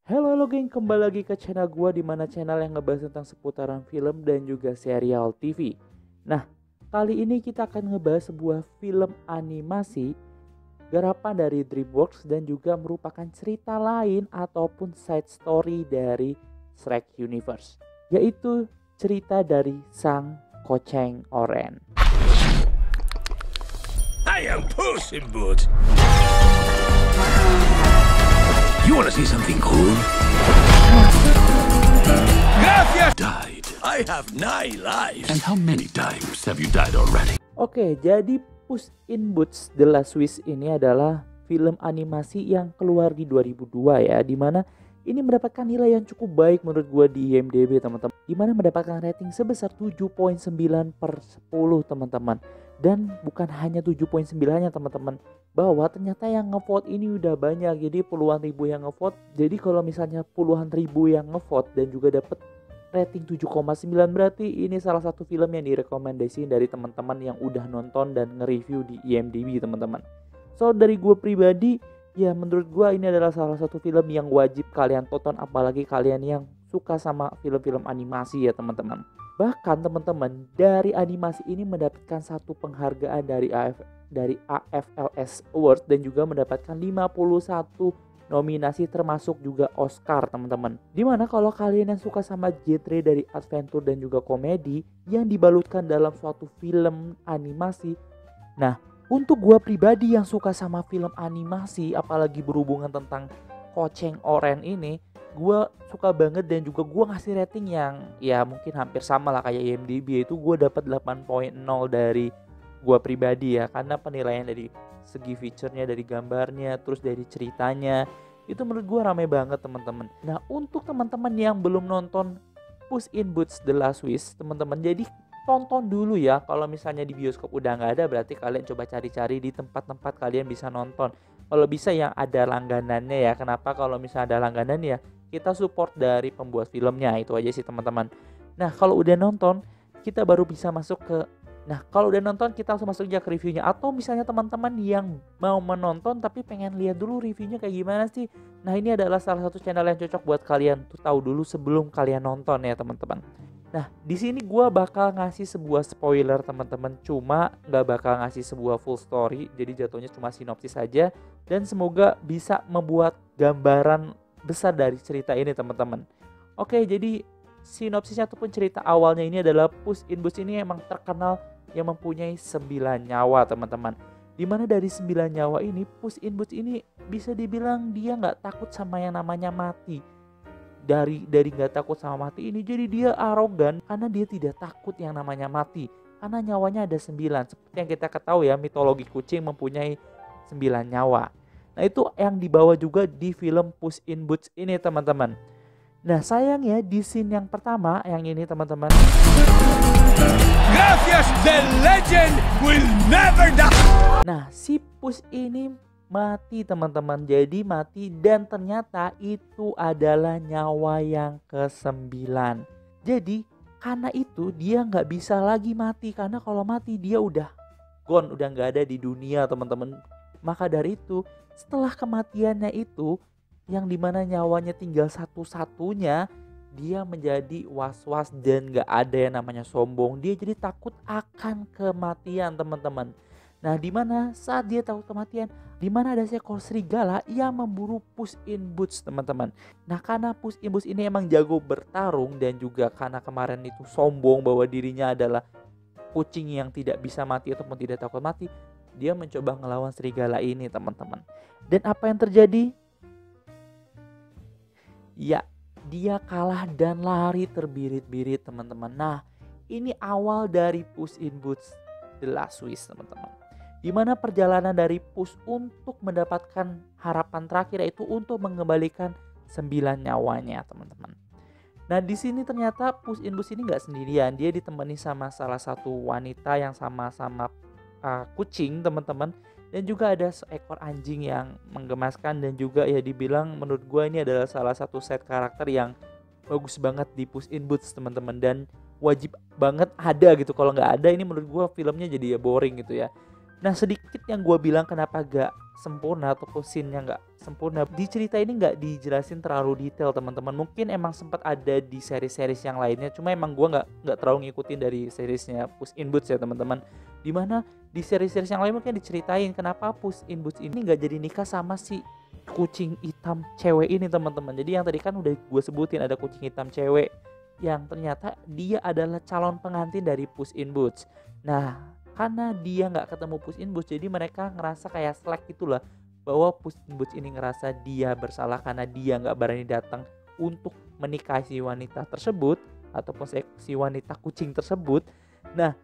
Halo geng, kembali lagi ke channel gua di mana channel yang ngebahas tentang seputaran film dan juga serial TV. Nah, kali ini kita akan ngebahas sebuah film animasi garapan dari DreamWorks dan juga merupakan cerita lain ataupun side story dari Shrek Universe, yaitu cerita dari Sang Koceng Oren. I am Puss in Boots. You want to see something cool? Gracias! Died. I have 9 lives. And how many times have you died already? Oke, jadi Puss in Boots The Last Wish ini adalah film animasi yang keluar di 2002 ya, dimana ini mendapatkan nilai yang cukup baik menurut gua di IMDb teman-teman, dimana mendapatkan rating sebesar 7,9/10 teman-teman. Dan bukan hanya 7,9-nya teman-teman, bahwa ternyata yang ngevote ini udah banyak, jadi puluhan ribu yang ngevote. Jadi kalau misalnya puluhan ribu yang ngevote dan juga dapat rating 7,9, berarti ini salah satu film yang direkomendasiin dari teman-teman yang udah nonton dan nge-review di IMDb teman-teman. So dari gue pribadi, ya menurut gue ini adalah salah satu film yang wajib kalian tonton, apalagi kalian yang suka sama film-film animasi ya teman-teman. Bahkan teman-teman, dari animasi ini mendapatkan satu penghargaan dari AFLS Award dan juga mendapatkan 51 nominasi termasuk juga Oscar teman-teman. Dimana kalau kalian yang suka sama genre dari adventure dan juga komedi yang dibalutkan dalam suatu film animasi. Nah, untuk gua pribadi yang suka sama film animasi apalagi berhubungan tentang Koceng Oren ini, gue suka banget dan juga gue ngasih rating yang ya mungkin hampir sama lah kayak IMDb, yaitu gue dapat 8,0 dari gue pribadi ya, karena penilaian dari segi feature-nya, dari gambarnya, terus dari ceritanya itu menurut gue rame banget teman-teman. Nah, untuk teman-teman yang belum nonton Puss in Boots The Last Wish teman-teman, jadi tonton dulu ya. Kalau misalnya di bioskop udah nggak ada, berarti kalian coba cari-cari di tempat-tempat kalian bisa nonton. Kalau bisa yang ada langganannya ya. Kenapa? Kalau misalnya ada langganan ya kita support dari pembuat filmnya, itu aja sih teman-teman. Nah, kalau udah nonton kita baru bisa masuk ke kalau udah nonton kita langsung masuk aja ke reviewnya. Atau misalnya teman-teman yang mau menonton tapi pengen lihat dulu reviewnya kayak gimana sih. Nah, ini adalah salah satu channel yang cocok buat kalian tuh tahu dulu sebelum kalian nonton ya teman-teman. Nah, di sini gue bakal ngasih sebuah spoiler teman-teman, cuma nggak bakal ngasih sebuah full story, jadi jatuhnya cuma sinopsis saja, dan semoga bisa membuat gambaran besar dari cerita ini teman-teman. Oke, jadi sinopsisnya ataupun cerita awalnya ini adalah Puss in Boots ini emang terkenal yang mempunyai 9 nyawa teman-teman. Dimana dari 9 nyawa ini, Puss in Boots ini bisa dibilang dia nggak takut sama yang namanya mati. Dari nggak takut sama mati ini jadi dia arogan karena dia tidak takut yang namanya mati, karena nyawanya ada 9. Seperti yang kita ketahui ya, mitologi kucing mempunyai 9 nyawa. Nah, itu yang dibawa juga di film Puss in Boots ini teman-teman. Nah, sayangnya di scene yang pertama yang ini teman-teman, Gracias, the legend will never die. nah si Puss ini mati teman-teman. Jadi mati, dan ternyata itu adalah nyawa yang ke-9. Jadi karena itu dia nggak bisa lagi mati, karena kalau mati dia udah gone, udah nggak ada di dunia teman-teman. Maka dari itu setelah kematiannya itu, yang dimana nyawanya tinggal satu-satunya, dia menjadi was-was dan gak ada yang namanya sombong. Dia jadi takut akan kematian teman-teman. Nah, dimana saat dia takut kematian, dimana ada seekor serigala yang memburu Puss in Boots teman-teman. Nah, karena Puss in Boots ini emang jago bertarung dan juga karena kemarin itu sombong bahwa dirinya adalah kucing yang tidak bisa mati ataupun tidak takut mati, dia mencoba ngelawan serigala ini teman-teman. Dan apa yang terjadi? Ya, dia kalah dan lari terbirit-birit teman-teman. Nah, ini awal dari Puss in Boots The Last Wish teman-teman, dimana perjalanan dari Puss untuk mendapatkan harapan terakhir, yaitu untuk mengembalikan 9 nyawanya teman-teman. Nah, di sini ternyata Puss in Boots ini nggak sendirian, dia ditemani sama salah satu wanita yang sama-sama kucing teman-teman. Dan juga ada seekor anjing yang menggemaskan, dan juga ya dibilang menurut gue ini adalah salah satu set karakter yang bagus banget di Puss in Boots teman-teman, dan wajib banget ada gitu. Kalau nggak ada ini menurut gue filmnya jadi ya boring gitu ya. Nah sedikit yang gue bilang kenapa gak sempurna ataupun scene-nya gak sempurna, di cerita ini gak dijelasin terlalu detail teman-teman. Mungkin emang sempat ada di seri-series yang lainnya, cuma emang gue gak terlalu ngikutin dari seriesnya Puss in Boots ya teman-teman. Dimana di seri-series yang lain mungkin diceritain kenapa Puss in Boots ini gak jadi nikah sama si kucing hitam cewek ini teman-teman. Jadi yang tadi kan udah gue sebutin, ada kucing hitam cewek yang ternyata dia adalah calon pengantin dari Puss in Boots. Nah karena dia nggak ketemu Puss in Boots, jadi mereka ngerasa kayak selek gitulah, bahwa Puss in Boots ini ngerasa dia bersalah karena dia nggak berani datang untuk menikahi si wanita tersebut ataupun si wanita kucing tersebut. Nah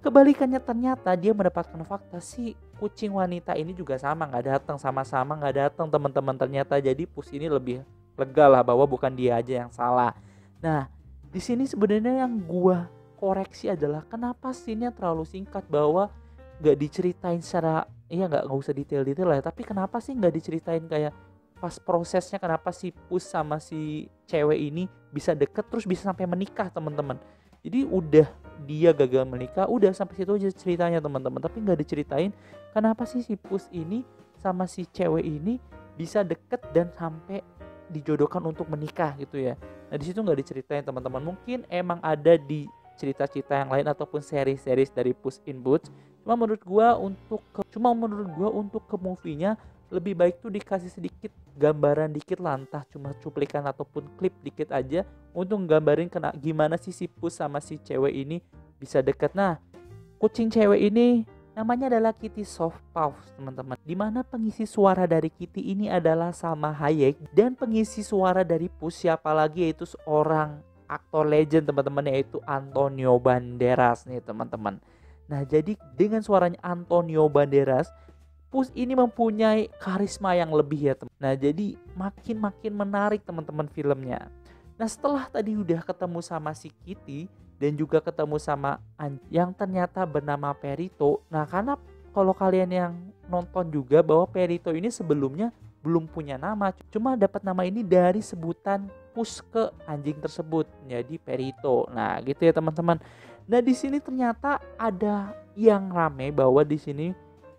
kebalikannya ternyata dia mendapatkan fakta si kucing wanita ini juga sama nggak datang, sama-sama nggak datang teman-teman. Ternyata jadi Puss ini lebih lega lah bahwa bukan dia aja yang salah. Nah di sini sebenarnya yang gua koreksi adalah kenapa scene-nya terlalu singkat, bahwa nggak diceritain secara, iya nggak usah detail-detail lah, tapi kenapa sih nggak diceritain kayak pas prosesnya, kenapa si Puss sama si cewek ini bisa deket terus bisa sampai menikah teman-teman. Jadi udah dia gagal menikah, udah sampai situ aja ceritanya teman-teman, tapi nggak diceritain kenapa sih si Puss ini sama si cewek ini bisa deket dan sampai dijodohkan untuk menikah gitu ya. Nah di situ nggak diceritain teman-teman. Mungkin emang ada di cerita-cerita yang lain ataupun seri-series dari Puss in Boots. Cuma menurut gua untuk ke movie-nya lebih baik tuh dikasih sedikit gambaran dikit lah, entah cuma cuplikan ataupun klip dikit aja untuk nggambarin gimana sih si Puss sama si cewek ini bisa deket. Nah kucing cewek ini namanya adalah Kitty Softpaws teman-teman, dimana pengisi suara dari Kitty ini adalah Salma Hayek, dan pengisi suara dari Puss siapa lagi, yaitu seorang aktor legend teman-teman, yaitu Antonio Banderas nih teman-teman. Nah jadi dengan suaranya Antonio Banderas, Puss ini mempunyai karisma yang lebih ya teman. Nah jadi makin menarik teman-teman filmnya. Nah setelah tadi udah ketemu sama si Kitty dan juga ketemu sama yang ternyata bernama Perito. Nah karena kalau kalian yang nonton juga bahwa Perito ini sebelumnya belum punya nama, cuma dapat nama ini dari sebutan Puss ke anjing tersebut, jadi Perito. Nah gitu ya teman-teman. Nah di sini ternyata ada yang rame bahwa di sini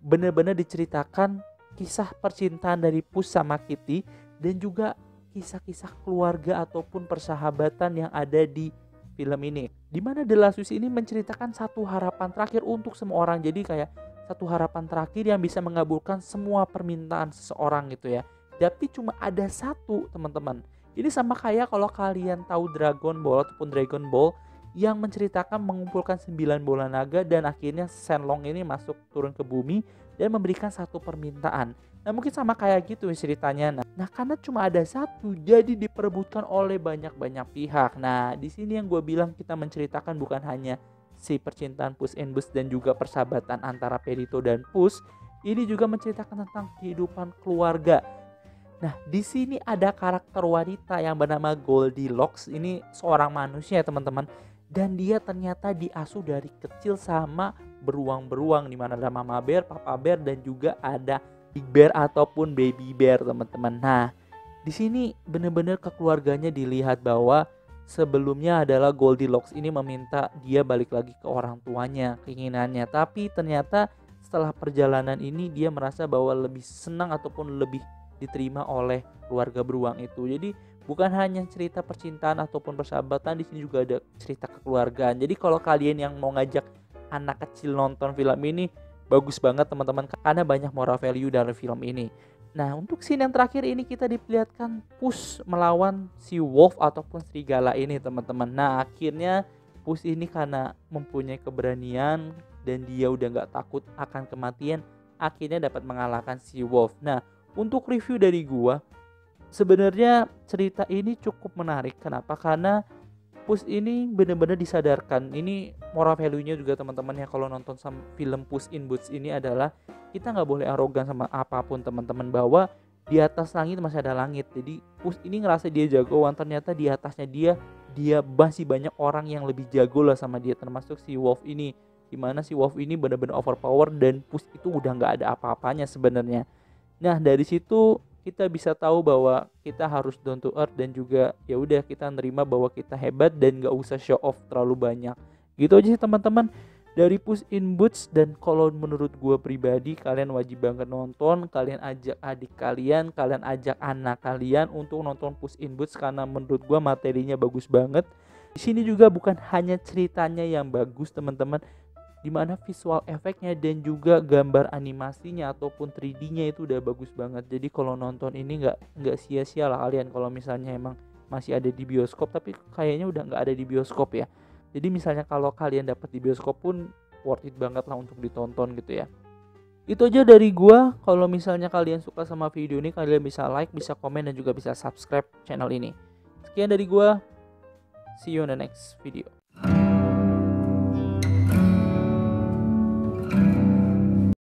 benar-benar diceritakan kisah percintaan dari Puss sama Kitty dan juga kisah-kisah keluarga ataupun persahabatan yang ada di film ini, dimana The Last Wish ini menceritakan satu harapan terakhir untuk semua orang. Jadi kayak satu harapan terakhir yang bisa mengabulkan semua permintaan seseorang gitu ya. Tapi cuma ada satu teman-teman. Ini sama kayak kalau kalian tahu Dragon Ball ataupun Dragon Ball yang menceritakan mengumpulkan 9 bola naga dan akhirnya Shenlong ini masuk turun ke bumi dan memberikan satu permintaan. Nah mungkin sama kayak gitu ceritanya. Nah karena cuma ada satu, jadi diperebutkan oleh banyak pihak. Nah di sini yang gue bilang kita menceritakan bukan hanya si percintaan Puss in Boots dan juga persahabatan antara Perito dan Puss. Ini juga menceritakan tentang kehidupan keluarga. Nah di sini ada karakter wanita yang bernama Goldilocks. Ini seorang manusia teman-teman. Dan dia ternyata diasuh dari kecil sama beruang-beruang, dimana ada Mama Bear, Papa Bear, dan juga ada Big Bear ataupun Baby Bear teman-teman. Nah di sini benar-benar kekeluarganya dilihat bahwa sebelumnya adalah Goldilocks ini meminta dia balik lagi ke orang tuanya, keinginannya. Tapi ternyata setelah perjalanan ini dia merasa bahwa lebih senang ataupun lebih diterima oleh keluarga beruang itu. Jadi bukan hanya cerita percintaan ataupun persahabatan, di sini juga ada cerita kekeluargaan. Jadi kalau kalian yang mau ngajak anak kecil nonton film ini, bagus banget teman-teman, karena banyak moral value dari film ini. Nah untuk scene yang terakhir ini kita diperlihatkan Puss melawan si wolf ataupun serigala ini teman-teman. Nah akhirnya Puss ini karena mempunyai keberanian dan dia udah gak takut akan kematian, akhirnya dapat mengalahkan si wolf. Nah untuk review dari gua, sebenarnya cerita ini cukup menarik. Kenapa? Karena Puss ini benar-benar disadarkan. Ini moral value-nya juga teman-teman ya, kalau nonton sama film Puss in Boots ini adalah kita nggak boleh arogan sama apapun teman-teman, bahwa di atas langit masih ada langit. Jadi Puss ini ngerasa dia jagoan, ternyata di atasnya dia masih banyak orang yang lebih jago lah sama dia, termasuk si wolf ini. Dimana si wolf ini benar-benar overpower dan Puss itu udah nggak ada apa-apanya sebenarnya. Nah dari situ kita bisa tahu bahwa kita harus down to earth dan juga ya udah kita nerima bahwa kita hebat dan gak usah show off terlalu banyak. Gitu aja sih teman-teman. dari Puss in Boots. Dan kalau menurut gue pribadi, kalian wajib banget nonton. Kalian ajak adik kalian, kalian ajak anak kalian untuk nonton Puss in Boots, karena menurut gue materinya bagus banget. Di sini juga bukan hanya ceritanya yang bagus teman-teman, dimana visual efeknya dan juga gambar animasinya ataupun 3D-nya itu udah bagus banget. Jadi kalau nonton ini nggak sia-sia lah kalian kalau misalnya emang masih ada di bioskop, tapi kayaknya udah nggak ada di bioskop ya. Jadi misalnya kalau kalian dapat di bioskop pun worth it banget lah untuk ditonton gitu ya. Itu aja dari gua. Kalau misalnya kalian suka sama video ini, kalian bisa like, bisa komen, dan juga bisa subscribe channel ini. Sekian dari gua. See you on the next video.